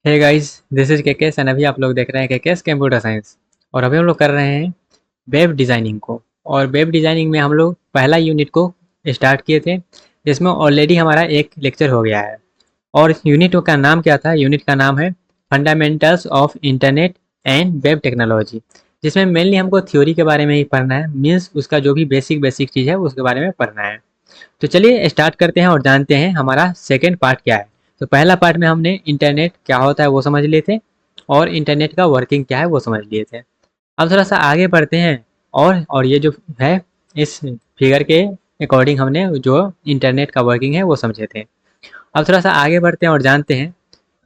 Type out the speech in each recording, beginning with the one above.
Hey guys, this is केकेस and अभी आप लोग देख रहे हैं केकेस कंप्यूटर साइंस। और अभी हम लोग कर रहे हैं वेब डिज़ाइनिंग को। और वेब डिज़ाइनिंग में हम लोग पहला यूनिट को स्टार्ट किए थे, जिसमें ऑलरेडी हमारा एक लेक्चर हो गया है। और यूनिट का नाम क्या था? यूनिट का नाम है fundamentals of internet and web technology, जिसमें मेनली हमको थ्योरी के बारे में ही पढ़ना है। मीन्स उसका जो भी बेसिक बेसिक चीज़ है उसके बारे में पढ़ना है। तो चलिए स्टार्ट करते हैं और जानते हैं हमारा सेकेंड पार्ट क्या है। तो पहला पार्ट में हमने इंटरनेट क्या होता है वो समझ लिए थे, और इंटरनेट का वर्किंग क्या है वो समझ लिए थे। अब थोड़ा सा आगे बढ़ते हैं, और ये जो है, इस फिगर के अकॉर्डिंग हमने जो इंटरनेट का वर्किंग है वो समझे थे। अब थोड़ा सा आगे बढ़ते हैं और जानते हैं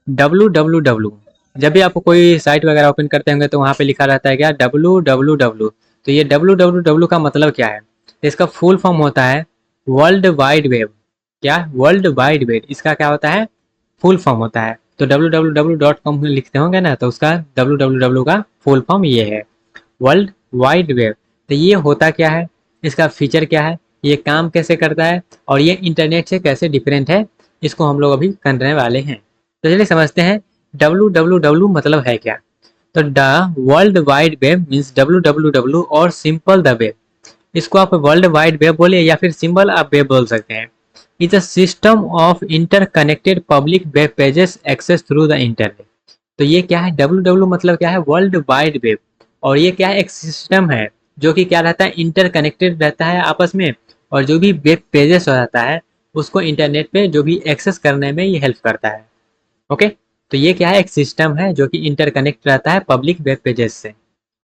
डब्लू डब्लू डब्लू। जब भी आपको कोई साइट वगैरह ओपन करते होंगे तो वहाँ पे लिखा रहता है क्या? W W W. तो ये डब्लू डब्लू डब्लू का मतलब क्या है? इसका फुल फॉर्म होता है वर्ल्ड वाइड वेब। क्या? वर्ल्ड वाइड वेब, इसका क्या होता है? फुल फॉर्म होता है। तो www.com लिखते होंगे ना, तो उसका www का फुल फॉर्म ये है, वर्ल्ड वाइड वेब। तो ये होता क्या है, इसका फीचर क्या है, ये काम कैसे करता है, और ये इंटरनेट से कैसे डिफरेंट है, इसको हम लोग अभी करने वाले हैं। तो चलिए समझते हैं www मतलब है क्या। तो the world wide web means www और सिंपल द वेब। इसको आप वर्ल्ड वाइड वेब बोलिए या फिर सिंबल आप वेब बोल सकते हैं। It's a system of interconnected public web pages access through the internet. तो ये क्या है? डब्ल्यू डब्ल्यू मतलब क्या है? World wide web. और ये क्या है? एक सिस्टम है जो कि क्या रहता है? इंटरकनेक्टेड रहता है आपस में। और जो भी वेब पेजेस रहता है उसको इंटरनेट पे जो भी एक्सेस करने में ये हेल्प करता है। ओके। तो ये क्या है? एक सिस्टम है जो कि इंटरकनेक्ट रहता है पब्लिक वेब पेजेस से,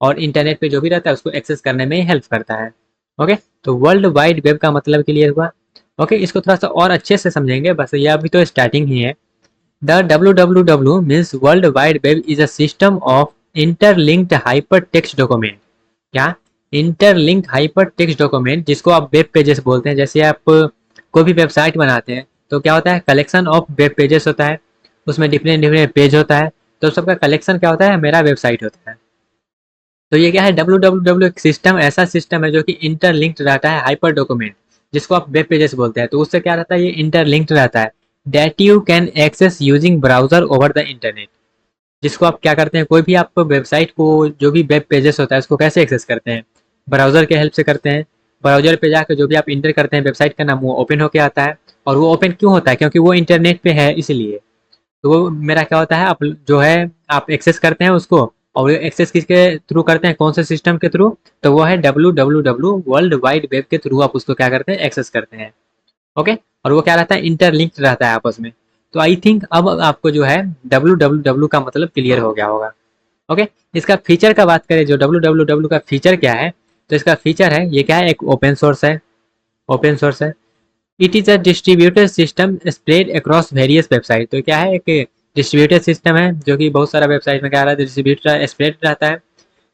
और इंटरनेट पे जो भी रहता है उसको एक्सेस करने में हेल्प करता है। ओके। तो वर्ल्ड वाइड वेब का मतलब क्लियर हुआ। ओके, इसको थोड़ा सा और अच्छे से समझेंगे, बस ये अभी तो स्टार्टिंग ही है। The www means world wide web is a system of interlinked hyper text document. क्या? इंटरलिंक्ड हाइपर टेक्स्ट डॉक्यूमेंट, जिसको आप वेब पेजेस बोलते हैं। जैसे आप कोई भी वेबसाइट बनाते हैं तो क्या होता है? कलेक्शन ऑफ वेब पेजेस होता है, उसमें डिफरेंट डिफरेंट पेज होता है, तो सबका कलेक्शन क्या होता है? मेरा वेबसाइट होता है। तो ये क्या है? www एक सिस्टम, ऐसा सिस्टम है जो कि इंटरलिंक्ड रहता है हाइपर डॉक्यूमेंट, जिसको आप वेब पेजेस बोलते हैं। तो उससे क्या रहता है? ये इंटरलिंक्ड रहता है। That you can access using browser over the internet. जिसको आप क्या करते हैं? कोई भी आप वेबसाइट को, जो भी वेब पेजेस होता है उसको कैसे एक्सेस करते हैं? ब्राउजर के हेल्प से करते हैं। ब्राउजर पे जाकर जो भी आप इंटर करते हैं वेबसाइट का नाम, वो ओपन होके आता है। और वो ओपन क्यों होता है? क्योंकि वो इंटरनेट पे है इसलिए। तो वो मेरा क्या होता है, आप जो है आप एक्सेस करते हैं उसको। और वो एक्सेस किसके थ्रू करते हैं? कौन से सिस्टम के थ्रू? तो वो है www वर्ल्ड वाइड वेब के थ्रू आप उसको क्या करते हैं? एक्सेस करते हैं। ओके। और वो क्या रहता है? इंटरलिंक्ड रहता है आपस में। तो आई थिंक अब आपको जो है www का मतलब क्लियर हो गया होगा। ओके। इसका फीचर का बात करें, जो www का फीचर क्या है, तो इसका फीचर है, ये क्या है? एक ओपन सोर्स है। ओपन सोर्स है। It is a distributed system spread across various website. तो क्या है? एक डिस्ट्रीब्यूटेड सिस्टम है जो कि बहुत सारा वेबसाइट में क्या रहता है? डिस्ट्रीब्यूटेड स्प्रेड रहता है।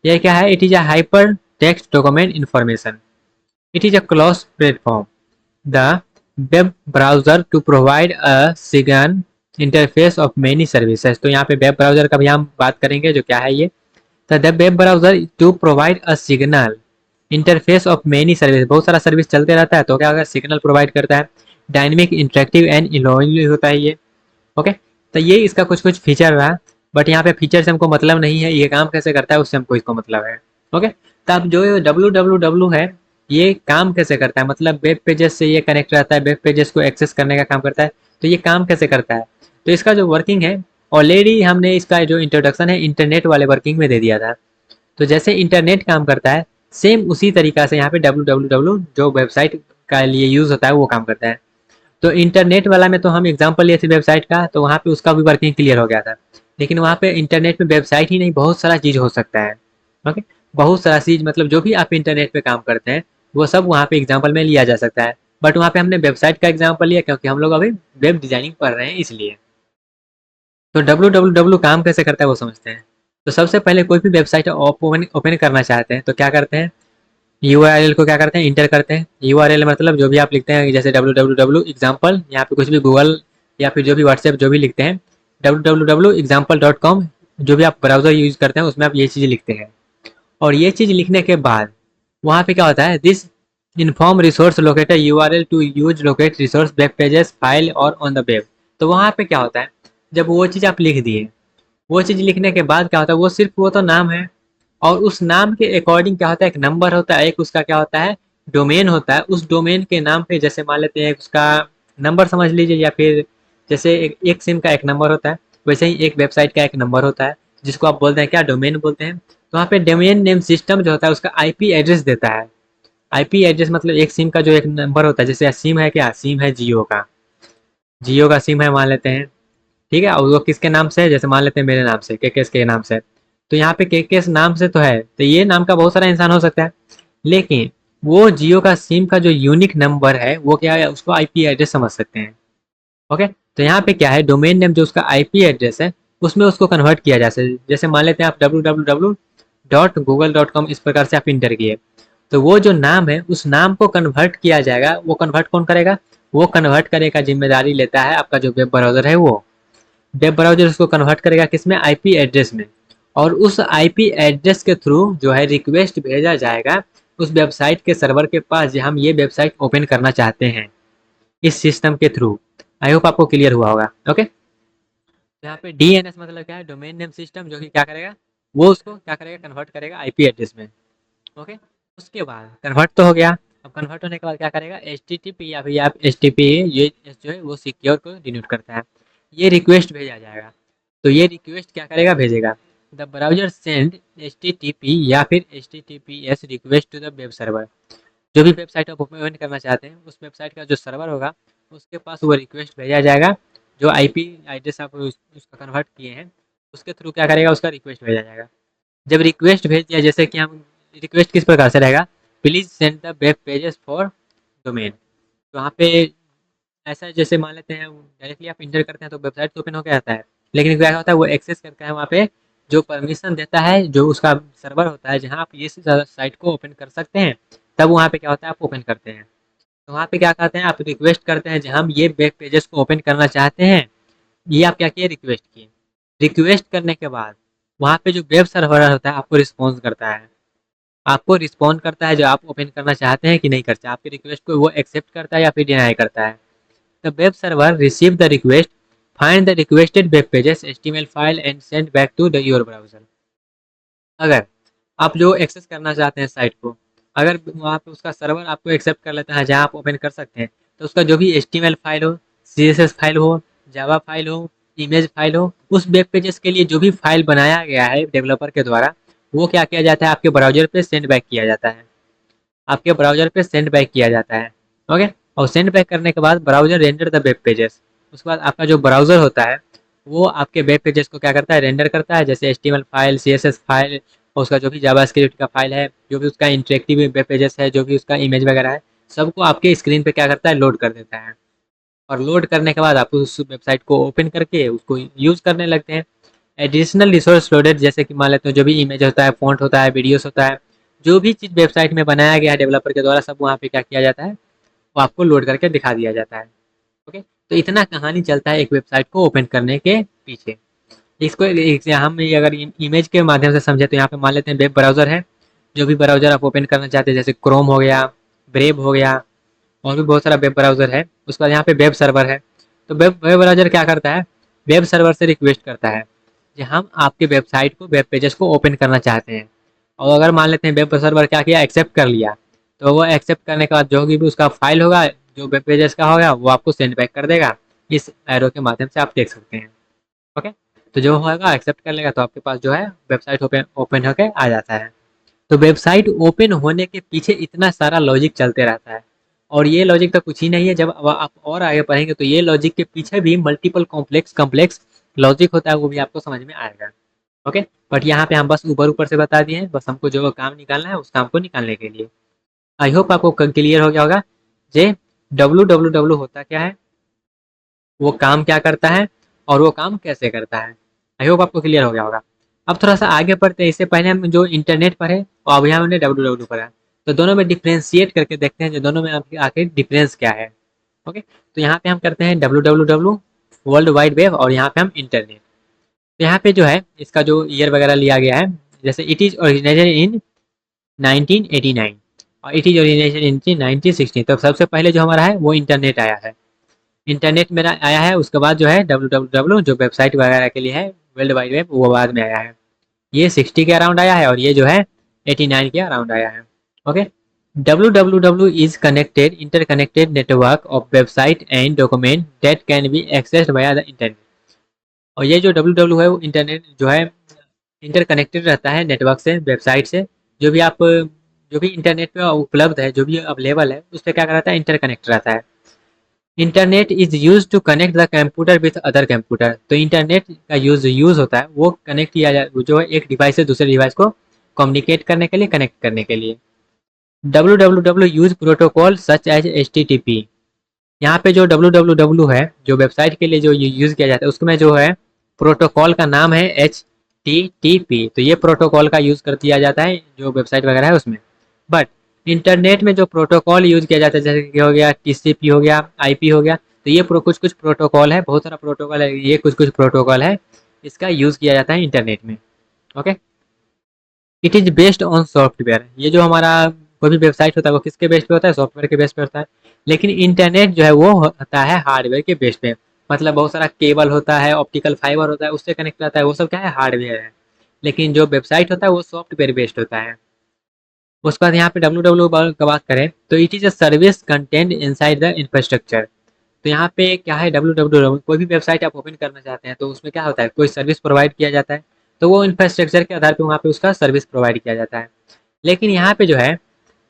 यह क्या है? It is a hyper text document information. It is a close platform the web browser to provide a single interface of many services. तो यहाँ पे वेब ब्राउजर का भी हम बात करेंगे, जो क्या है ये। The web browser to provide a signal interface of many service. बहुत सारा सर्विस चलते रहता है, तो क्या अगर सिग्नल प्रोवाइड करता है। डायनेमिक इंटरेक्टिव एंड इनोवेटिव होता है ये। ओके। तो ये इसका कुछ कुछ फीचर रहा। बट यहाँ पे फीचर से हमको मतलब नहीं है, ये काम कैसे करता है उससे हमको इसको मतलब है। ओके। तो अब जो डब्ल्यू डब्ल्यू डब्ल्यू है, ये काम कैसे करता है, मतलब वेब पेजेस से ये कनेक्ट रहता है, वेब पेजेस को एक्सेस करने का काम करता है। तो ये काम कैसे करता है? तो इसका जो वर्किंग है, ऑलरेडी हमने इसका जो इंट्रोडक्शन है इंटरनेट वाले वर्किंग में दे दिया था। तो जैसे इंटरनेट काम करता है, सेम उसी तरीका से यहाँ पे www जो वेबसाइट का लिए यूज होता है वो काम करता है। तो इंटरनेट वाला में तो हम एग्जांपल लिए थे वेबसाइट का, तो वहाँ पे उसका भी वर्किंग क्लियर हो गया था। लेकिन वहाँ पे इंटरनेट में वेबसाइट ही नहीं, बहुत सारा चीज़ हो सकता है। ओके। बहुत सारा चीज़, मतलब जो भी आप इंटरनेट पे काम करते हैं वो सब वहाँ पे एग्जाम्पल में लिया जा सकता है। बट वहाँ पे हमने वेबसाइट का एग्जाम्पल लिया क्योंकि हम लोग अभी वेब डिजाइनिंग पढ़ रहे हैं इसलिए। तो www काम कैसे करता है वो समझते हैं। तो सबसे पहले कोई भी वेबसाइट ओपन ओपन करना चाहते हैं तो क्या करते हैं? यूआरएल को क्या करते हैं? इंटर करते हैं। यूआरएल मतलब जो भी आप लिखते हैं, जैसे www एग्जाम्पल, यहाँ पे कुछ भी गूगल या फिर जो भी व्हाट्सएप जो भी लिखते हैं, www example.com, जो भी आप ब्राउजर यूज करते हैं उसमें आप ये चीज़ लिखते हैं। और ये चीज़ लिखने के बाद वहाँ पे क्या होता है? This inform resource locator URL to use locate resource web pages file और ऑन द वेब। तो वहाँ पे क्या होता है? जब वो चीज़ आप लिख दिए, वो चीज़ लिखने के बाद क्या होता है, वो सिर्फ वो तो नाम है, और उस नाम के अकॉर्डिंग क्या होता है, एक नंबर होता है, एक उसका क्या होता है, डोमेन होता है। उस डोमेन के नाम पे जैसे मान लेते हैं उसका नंबर समझ लीजिए, या फिर जैसे एक सिम का एक नंबर होता है, वैसे ही एक वेबसाइट का एक नंबर होता है, जिसको आप बोलते हैं क्या, डोमेन बोलते हैं। तो वहाँ पे डोमेन नेम सिस्टम जो होता है उसका आईपी एड्रेस देता है। आईपी एड्रेस मतलब एक सिम का जो एक नंबर होता है, जैसे सिम है क्या, सिम है जियो का, जियो का सिम है मान लेते हैं, ठीक है, और वो किसके नाम से है, जैसे मान लेते हैं मेरे नाम से, केकेएस के नाम से। तो यहाँ पे केकेएस नाम से तो है, तो ये नाम का बहुत सारा इंसान हो सकता है, लेकिन वो जियो का सिम का जो यूनिक नंबर है वो क्या है, उसको आईपी एड्रेस समझ सकते हैं। ओके, तो यहाँ पे क्या है, डोमेन नेम जो उसका आईपी एड्रेस है उसमें उसको कन्वर्ट किया जा सकता है। जैसे मान लेते हैं आप www.google.com इस प्रकार से आप इंटर किए, तो वो जो नाम है उस नाम को कन्वर्ट किया जाएगा। वो कन्वर्ट कौन करेगा, वो कन्वर्ट करने का जिम्मेदारी लेता है आपका जो वेब ब्राउजर है। वो वेब ब्राउजर उसको कन्वर्ट करेगा किसमें, आईपी एड्रेस में, और उस आईपी एड्रेस के थ्रू जो है रिक्वेस्ट भेजा जाएगा उस वेबसाइट के सर्वर के पास, जहाँ हम ये वेबसाइट ओपन करना चाहते हैं इस सिस्टम के थ्रू। आई होप आपको क्लियर हुआ होगा। ओके, तो यहाँ पे डीएनएस मतलब क्या है, डोमेन नेम सिस्टम, जो कि क्या करेगा, वो उसको क्या करेगा, कन्वर्ट करेगा आईपी एड्रेस में। ओके, उसके बाद कन्वर्ट तो हो गया। अब कन्वर्ट होने के बाद क्या करेगा, एच टी टी पी या फिर आप एच टी पी, ये जो है वो सिक्योर को डिनोट करता है। ये रिक्वेस्ट भेजा जाएगा, तो ये रिक्वेस्ट क्या करेगा, भेजेगा। The browser send H T T P या फिर H T T P S request to the web server. जो भी वेबसाइट आप ओपन करना चाहते हैं उस वेबसाइट का जो सर्वर होगा उसके पास वो रिक्वेस्ट भेजा जाएगा। जो आईपी एड्रेस आप उसका कन्वर्ट किए हैं उसके थ्रू क्या करेगा, उसका रिक्वेस्ट भेजा जाएगा। जब रिक्वेस्ट भेज दिया, जैसे कि हम रिक्वेस्ट किस प्रकार से रहेगा, please send the web pages for domain. तो वहाँ पे ऐसा जैसे मान लेते हैं डायरेक्टली आप इंटर करते हैं तो वेबसाइट तो ओपन होकर आता है, लेकिन क्या होता है वो एक्सेस करता है वहाँ पे, जो परमिशन देता है जो उसका सर्वर होता है जहाँ आप ये साइट को ओपन कर सकते हैं, तब वहाँ पे क्या होता है आप ओपन करते हैं। तो वहाँ पे क्या करते हैं, आप रिक्वेस्ट करते हैं जहाँ हम ये वेब पेजेस को ओपन करना चाहते हैं, ये आप क्या किए, रिक्वेस्ट किए। रिक्वेस्ट करने के बाद वहाँ पे जो वेब सर्वर होता है आपको रिस्पॉन्स करता है, आपको रिस्पॉन्ड करता है जो आप ओपन करना चाहते हैं कि नहीं करते, आपके रिक्वेस्ट को वो एक्सेप्ट करता है या फिर डिनाई करता है। The web server receive the request, find the requested web pages HTML file and send back to the your browser. अगर आप जो एक्सेस करना चाहते हैं साइट को, अगर वहाँ पे उसका सर्वर आपको एक्सेप्ट कर लेता है जहाँ आप ओपन कर सकते हैं, तो उसका जो भी एचटीएमएल फाइल हो, सीएसएस फाइल हो, जावा फाइल हो, इमेज फाइल हो, उस वेब पेजेस के लिए जो भी फाइल बनाया गया है डेवलपर के द्वारा, वो क्या किया जाता है, आपके ब्राउजर पे सेंड बैक किया जाता है। आपके ब्राउजर पे सेंड बैक किया जाता है। ओके, और सेंड बैक करने के बाद browser render the web pages. उसके बाद आपका जो ब्राउजर होता है वो आपके वेब पेजेस को क्या करता है, रेंडर करता है, जैसे एचटीएमएल फाइल, सीएसएस फाइल, और उसका जो भी जावास्क्रिप्ट का फाइल है, जो भी उसका इंटरेक्टिव वेब पेजेस है, जो भी उसका इमेज वगैरह है, सबको आपके स्क्रीन पे क्या करता है, लोड कर देता है। और लोड करने के बाद आप उस वेबसाइट को ओपन करके उसको यूज़ करने लगते हैं। एडिशनल रिसोर्स लोडेड, जैसे कि मान लेते हैं जो भी इमेज होता है, फ़ॉन्ट होता है, वीडियोस होता है, जो भी चीज़ वेबसाइट में बनाया गया है डेवलपर के द्वारा, सब वहाँ पे क्या किया जाता है, वो आपको लोड करके दिखा दिया जाता है। ओके, तो इतना कहानी चलता है एक वेबसाइट को ओपन करने के पीछे। इसको हम अगर इमेज के माध्यम से समझे तो यहाँ पे मान लेते हैं वेब ब्राउज़र है। जो भी ब्राउज़र आप ओपन करना चाहते हैं, जैसे क्रोम हो गया, ब्रेव हो गया, और भी बहुत सारा वेब ब्राउज़र है। उसके बाद यहाँ पे वेब सर्वर है। तो वेब ब्राउज़र क्या करता है, वेब सर्वर से रिक्वेस्ट करता है कि हम आपके वेबसाइट को, वेब पेजेस को ओपन करना चाहते हैं। और अगर मान लेते हैं वेब सर्वर क्या किया, एक्सेप्ट कर लिया, तो वो एक्सेप्ट करने के बाद जो भी उसका फाइल होगा, जो वेब पेजेस का होगा, वो आपको सेंड बैक कर देगा। इस एरो के माध्यम से आप देख सकते हैं। ओके, तो जो होगा एक्सेप्ट कर लेगा तो आपके पास जो है वेबसाइट ओपन ओपन होकर आ जाता है। तो वेबसाइट ओपन होने के पीछे इतना सारा लॉजिक चलते रहता है, और ये लॉजिक तो कुछ ही नहीं है। जब आप और आगे पढ़ेंगे तो ये लॉजिक के पीछे भी मल्टीपल कॉम्प्लेक्स कॉम्प्लेक्स लॉजिक होता है, वो भी आपको समझ में आएगा। ओके, बट यहाँ पे हम बस ऊपर ऊपर से बता दिए हैं, बस हमको जो काम निकालना है उस काम को निकालने के लिए। आई होप आपको क्लियर हो गया होगा जे डब्ल्यू होता क्या है, वो काम क्या करता है, और वो काम कैसे करता है। आई होप आपको क्लियर हो गया होगा। अब थोड़ा सा आगे बढ़ते हैं। इससे पहले हम जो इंटरनेट पढ़े और अभी हमने डब्ल्यू पढ़ा, तो दोनों में डिफ्रेंशिएट करके देखते हैं जो दोनों में आखिर डिफरेंस क्या है। ओके, तो यहाँ पे हम करते हैं डब्ल्यू वर्ल्ड वाइड वेब, और यहाँ पे हम इंटरनेट। तो यहाँ पे जो है इसका जो ईयर वगैरह लिया गया है, जैसे इट इज ओरिजिनेटेड इन 1989 और इट इज ओरिजिनेटेड इन 1960। तो सबसे पहले जो हमारा है वो इंटरनेट आया है। इंटरनेट मेरा आया है, उसके बाद जो है डब्ल्यू जो वेबसाइट वगैरह के लिए है वर्ल्ड वाइड वेब वो बाद में आया है। ये 60 के अराउंड आया है और ये जो है 89 के अराउंड आया है। Okay, www is connected interconnected network of website and document that can be accessed via the internet। और ये जो www है वो इंटरनेट जो है इंटरकनेक्टेड रहता है नेटवर्क से, वेबसाइट से। जो भी आप जो भी इंटरनेट पे उपलब्ध है, जो भी अवेलेबल है, उस पर क्या रहता है, इंटरकनेक्ट रहता है। Internet is use to connect the computer with other computer. तो इंटरनेट का यूज होता है वो कनेक्ट किया जाए, जो है एक डिवाइस से दूसरे डिवाइस को कम्युनिकेट करने के लिए, कनेक्ट करने के लिए। www use protocol such as HTTP। यहाँ पे जो www है, जो वेबसाइट के लिए जो यूज किया जाता है, उसमें जो है प्रोटोकॉल का नाम है HTTP। तो ये प्रोटोकॉल का यूज कर दिया जाता है जो वेबसाइट वगैरह है उसमें। बट इंटरनेट में जो प्रोटोकॉल यूज किया जाता है, जैसे कि हो गया TCP हो गया, IP हो गया, तो ये कुछ कुछ प्रोटोकॉल है, बहुत सारा प्रोटोकॉल है, ये कुछ कुछ प्रोटोकॉल है, इसका यूज किया जाता है इंटरनेट में। Okay, it is based on software. ये जो हमारा कोई भी वेबसाइट होता है वो किसके बेस पे होता है, सॉफ्टवेयर के बेस पे होता है। लेकिन इंटरनेट जो है वो होता है हार्डवेयर के बेस पे। मतलब बहुत सारा केबल होता है, ऑप्टिकल फाइबर होता है, उससे कनेक्ट रहता है, वो सब क्या है, हार्डवेयर है। लेकिन जो वेबसाइट होता है वो सॉफ्टवेयर बेस्ड होता है। उसके बाद यहाँ पे www का बात करें तो it is a service content inside the infrastructure. तो यहाँ पे क्या है, www कोई भी वेबसाइट आप ओपन करना चाहते हैं तो उसमें क्या होता है, कोई सर्विस प्रोवाइड किया जाता है, तो वो इंफ्रास्ट्रक्चर के आधार पे वहाँ पे उसका सर्विस प्रोवाइड किया जाता है। लेकिन यहाँ पे जो है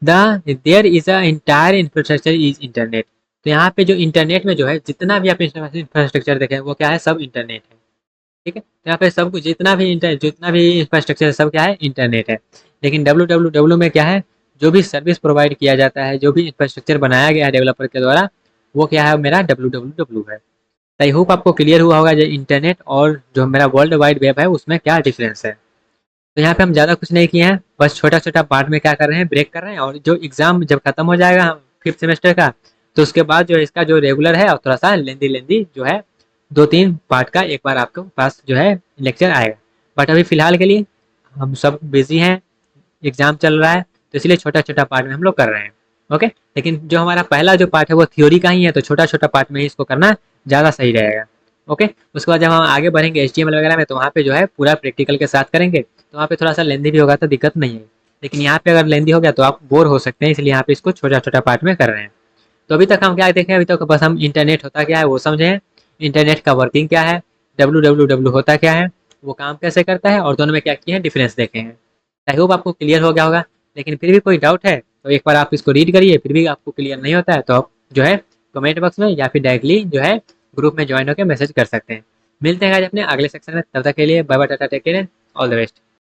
the there is a entire infrastructure is internet. तो यहाँ पे जो इंटरनेट में जो है जितना भी आप इंफ्रास्ट्रक्चर देखें वो क्या है, सब इंटरनेट है। ठीक है, तो यहाँ पे सब कुछ जितना भी इंफ्रास्ट्रक्चर है सब क्या है, इंटरनेट है। लेकिन www में क्या है, जो भी सर्विस प्रोवाइड किया जाता है, जो भी इंफ्रास्ट्रक्चर बनाया गया है डेवलपर के द्वारा, वो क्या है, मेरा www है। आई होप आपको क्लियर हुआ होगा जो इंटरनेट और जो मेरा वर्ल्ड वाइड वेब है उसमें क्या डिफरेंस है। तो यहाँ पे हम ज़्यादा कुछ नहीं किए हैं, बस छोटा छोटा पार्ट में क्या कर रहे हैं, ब्रेक कर रहे हैं। और जो एग्जाम जब खत्म हो जाएगा 5th सेमेस्टर का, तो उसके बाद जो इसका जो रेगुलर है और थोड़ा सा लेंदी लेंदी जो है 2-3 पार्ट का एक बार आपके पास जो है लेक्चर आएगा। बट अभी फिलहाल के लिए हम सब बिजी हैं, एग्जाम चल रहा है, तो इसलिए छोटा छोटा पार्ट में हम लोग कर रहे हैं। ओके, लेकिन जो हमारा पहला जो पार्ट है वो थ्योरी का ही है, तो छोटा छोटा पार्ट में ही इसको करना ज़्यादा सही रहेगा। ओके, उसके बाद जब हम आगे बढ़ेंगे HTML वगैरह में, तो वहाँ पे जो है पूरा प्रैक्टिकल के साथ करेंगे, तो वहाँ पे थोड़ा सा लेंदी भी होगा तो दिक्कत नहीं है। लेकिन यहाँ पे अगर लेंदी हो गया तो आप बोर हो सकते हैं, इसलिए यहाँ पे इसको छोटा छोटा पार्ट में कर रहे हैं। तो अभी तक हम क्या देखें, अभी तक बस हम इंटरनेट होता क्या है वो समझे हैं, इंटरनेट का वर्किंग क्या है, www होता क्या है, वो काम कैसे करता है, और दोनों में क्या किए हैं, डिफरेंस देखे हैं। आई होप आपको क्लियर हो गया होगा। लेकिन फिर भी कोई डाउट है तो एक बार आप इसको रीड करिए, फिर भी आपको क्लियर नहीं होता है तो आप जो है कमेंट बॉक्स में या फिर डायरेक्टली जो है ग्रुप में ज्वाइन होकर मैसेज कर सकते हैं। मिलते हैं आज अपने अगले सेक्शन में, तब तक के लिए bye bye, tata, take care, all the best.